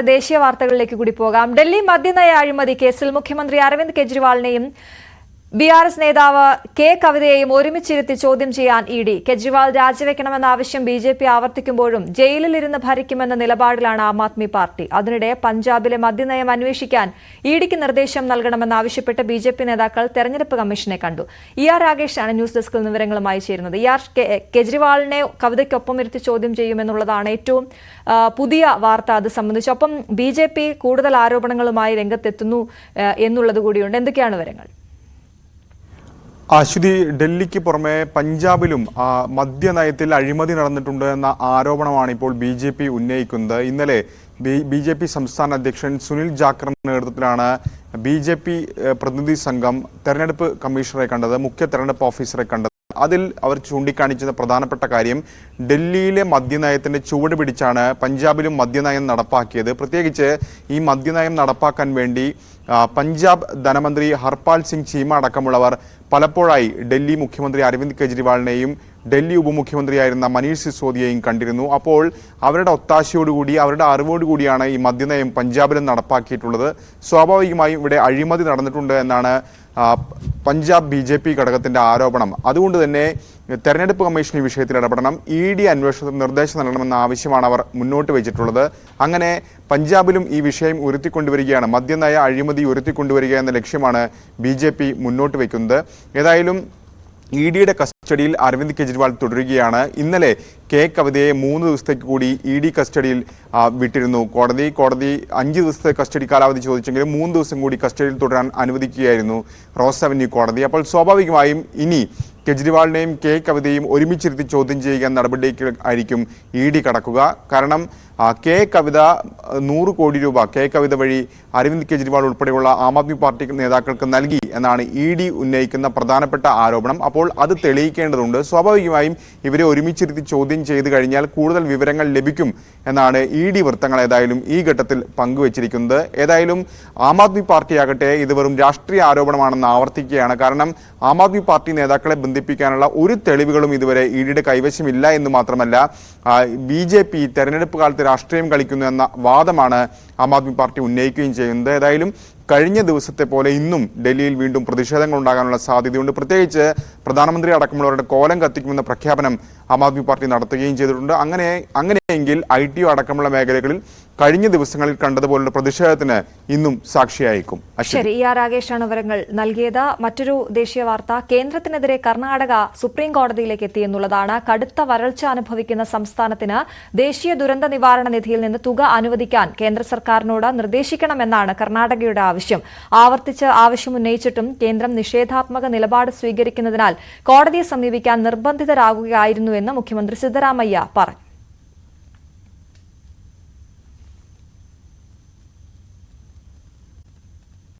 ദേശീയ വാർത്തകളിലേക്ക് കൂടി പോകാം. ഡൽഹി മദ്യനയ അഴിമതി കേസിൽ മുഖ്യമന്ത്രി അരവിന്ദ് കെജ്രിവാളിനെയും ബിആർഎസ് നേതാവ് കെ കവിതയെയും ഒരുമിച്ചിരുത്തി ചോദ്യം ചെയ്യാൻ ഇഡി. കെജ്രിവാൾ രാജിവെക്കണമെന്ന ആവശ്യം ബിജെപി ആവർത്തിക്കുമ്പോഴും ജയിലിലിരുന്ന് ഭരിക്കുമെന്ന നിലപാടിലാണ് ആം ആദ്മി പാർട്ടി. അതിനിടെ പഞ്ചാബിലെ മദ്യനയം അന്വേഷിക്കാൻ ഇഡിക്ക് നിർദ്ദേശം നൽകണമെന്നാവശ്യപ്പെട്ട് ബിജെപി നേതാക്കൾ തെരഞ്ഞെടുപ്പ് കമ്മീഷനെ കണ്ടു. ആർ രാകേഷാണ് ന്യൂസ് ഡെസ്കിൽ നിന്ന് വിവരങ്ങളുമായി ചേരുന്നത്. കെജ്രിവാളിനെ കവിതയ്ക്കൊപ്പം ഇരുത്തി ചോദ്യം ചെയ്യുമെന്നുള്ളതാണ് ഏറ്റവും പുതിയ വാർത്ത. അത് സംബന്ധിച്ചൊപ്പം ബിജെപി കൂടുതൽ ആരോപണങ്ങളുമായി രംഗത്തെത്തുന്നു എന്നുള്ളത് കൂടിയുണ്ട്. എന്തൊക്കെയാണ് വിവരങ്ങൾ? അശ്വതി, ഡൽഹിക്ക് പുറമെ പഞ്ചാബിലും മദ്യനയത്തിൽ അഴിമതി നടന്നിട്ടുണ്ട് എന്ന ആരോപണമാണ് ഇപ്പോൾ ബി ഉന്നയിക്കുന്നത്. ഇന്നലെ ബി സംസ്ഥാന അധ്യക്ഷൻ സുനിൽ ജാഖറിന്റെ നേതൃത്വത്തിലാണ് ബി പ്രതിനിധി സംഘം തെരഞ്ഞെടുപ്പ് കമ്മീഷണറെ കണ്ടത്, മുഖ്യ തെരഞ്ഞെടുപ്പ് ഓഫീസറെ കണ്ടത്. അതിൽ അവർ ചൂണ്ടിക്കാണിച്ചത് പ്രധാനപ്പെട്ട കാര്യം ഡൽഹിയിലെ മദ്യനയത്തിന്റെ ചുവട് പിടിച്ചാണ് പഞ്ചാബിലും മദ്യനയം നടപ്പാക്കിയത്. പ്രത്യേകിച്ച് ഈ മദ്യനയം നടപ്പാക്കാൻ വേണ്ടി പഞ്ചാബ് ധനമന്ത്രി ഹർപാൽ സിംഗ് ചീമ അടക്കമുള്ളവർ പലപ്പോഴായി ഡൽഹി മുഖ്യമന്ത്രി അരവിന്ദ് കെജ്രിവാളിനെയും ഡൽഹി ഉപമുഖ്യമന്ത്രിയായിരുന്ന മനീഷ് സിസോദിയെയും കണ്ടിരുന്നു. അപ്പോൾ അവരുടെ ഒത്താശയോടുകൂടി, അവരുടെ അറിവോടുകൂടിയാണ് ഈ മദ്യനയം പഞ്ചാബിലും നടപ്പാക്കിയിട്ടുള്ളത്. സ്വാഭാവികമായും ഇവിടെ അഴിമതി നടന്നിട്ടുണ്ട് എന്നാണ് പഞ്ചാബ് ബി ഘടകത്തിന്റെ ആരോപണം. അതുകൊണ്ട് തന്നെ തെരഞ്ഞെടുപ്പ് കമ്മീഷൻ ഈ വിഷയത്തിൽ ഇടപെടണം, ഇഡി അന്വേഷണത്തിന് നിർദ്ദേശം നൽകണമെന്ന ആവശ്യമാണ് അവർ മുന്നോട്ട് വെച്ചിട്ടുള്ളത്. അങ്ങനെ പഞ്ചാബിലും ഈ വിഷയം ഉയർത്തിക്കൊണ്ടുവരികയാണ്, മദ്യനയ അഴിമതി ഉയർത്തിക്കൊണ്ടുവരിക എന്ന ലക്ഷ്യമാണ് ബി മുന്നോട്ട് വയ്ക്കുന്നത്. ഏതായാലും ഇഡിയുടെ കസ്റ്റഡിയിൽ അരവിന്ദ് കെജ്രിവാൾ തുടരുകയാണ്. ഇന്നലെ കെ കവിതയെ 3 ദിവസത്തേക്ക് കൂടി ഇഡി കസ്റ്റഡിയിൽ വിട്ടിരുന്നു കോടതി. 5 ദിവസത്തെ കസ്റ്റഡി കാലാവധി ചോദിച്ചെങ്കിലും 3 ദിവസം കൂടി കസ്റ്റഡിയിൽ തുടരാൻ അനുവദിക്കുകയായിരുന്നു റോസ് അവന്യൂ കോടതി. അപ്പോൾ സ്വാഭാവികമായും ഇനി കെജ്രിവാളിനെയും കെ കവിതയും ഒരുമിച്ചിരുത്തി ചോദ്യം ചെയ്യുക എന്ന നടപടിയിലേക്ക് ആയിരിക്കും ഇഡി കടക്കുക. കാരണം കെ കവിത 100 കോടി രൂപ കെ കവിത വഴി അരവിന്ദ് കെജ്രിവാൾ ഉൾപ്പെടെയുള്ള ആം ആദ്മി പാർട്ടി നേതാക്കൾക്ക് നൽകി എന്നാണ് ഇഡി ഉന്നയിക്കുന്ന പ്രധാനപ്പെട്ട ആരോപണം. അപ്പോൾ അത് തെളിയിക്കേണ്ടതുണ്ട്. സ്വാഭാവികമായും ഇവരെ ഒരുമിച്ചിരുത്തി ചോദ്യം ചെയ്തു കഴിഞ്ഞാൽ കൂടുതൽ വിവരങ്ങൾ ലഭിക്കും എന്നാണ് ഇഡി വൃത്തങ്ങൾ ഏതായാലും ഈ ഘട്ടത്തിൽ പങ്കുവച്ചിരിക്കുന്നത്. ഏതായാലും ആം ആദ്മി പാർട്ടിയാകട്ടെ ഇത് വെറും രാഷ്ട്രീയ ആരോപണമാണെന്ന് ആവർത്തിക്കുകയാണ്. കാരണം ആം ആദ്മി പാർട്ടി നേതാക്കളെ ബന്ധിപ്പിക്കാനുള്ള ഒരു തെളിവുകളും ഇതുവരെ ഇഡിയുടെ കൈവശമില്ല എന്ന് മാത്രമല്ല ബി തെരഞ്ഞെടുപ്പ് കാലത്ത് രാഷ്ട്രീയം കളിക്കുന്നു എന്ന വാദമാണ് ആം ആദ്മി പാർട്ടി ഉന്നയിക്കുകയും ചെയ്യുന്നത്. ഏതായാലും കഴിഞ്ഞ ദിവസത്തെ പോലെ ഇന്നും ഡൽഹിയിൽ വീണ്ടും പ്രതിഷേധങ്ങൾ ഉണ്ടാകാനുള്ള സാധ്യതയുണ്ട്. പ്രത്യേകിച്ച് പ്രധാനമന്ത്രി അടക്കമുള്ളവരുടെ കോലം കത്തിക്കുമെന്ന പ്രഖ്യാപനം ആം ആദ്മി പാർട്ടി നടത്തുകയും ചെയ്തിട്ടുണ്ട്. അങ്ങനെയെങ്കിൽ ITO അടക്കമുള്ള മേഖലകളിൽ കഴിഞ്ഞ ദിവസങ്ങളിൽ കണ്ടതുപോലുള്ള പ്രതിഷേധത്തിന് ഇന്നും സാക്ഷിയായിരിക്കും. ശരി, ആർ രാകേഷാണ് വിവരങ്ങൾ നൽകിയത്. മറ്റൊരു ദേശീയ വാർത്ത, കേന്ദ്രത്തിനെതിരെ കർണാടക സുപ്രീം കോടതിയിലേക്ക് എത്തിയെന്നുള്ളതാണ്. കടുത്ത വരൾച്ച അനുഭവിക്കുന്ന സംസ്ഥാനത്തിന് ദേശീയ ദുരന്ത നിവാരണ നിധിയിൽ നിന്ന് തുക അനുവദിക്കാൻ കേന്ദ്ര സർക്കാരിനോട് നിർദ്ദേശിക്കണമെന്നാണ് കർണാടകയുടെ ആവശ്യം. ആവർത്തിച്ച് ആവശ്യം ഉന്നയിച്ചിട്ടും കേന്ദ്രം നിഷേധാത്മക നിലപാട് സ്വീകരിക്കുന്നതിനാൽ കോടതിയെ സമീപിക്കാൻ നിർബന്ധിതരാകുകയായിരുന്നുവെന്ന് മുഖ്യമന്ത്രി സിദ്ധരാമയ്യ പറഞ്ഞു.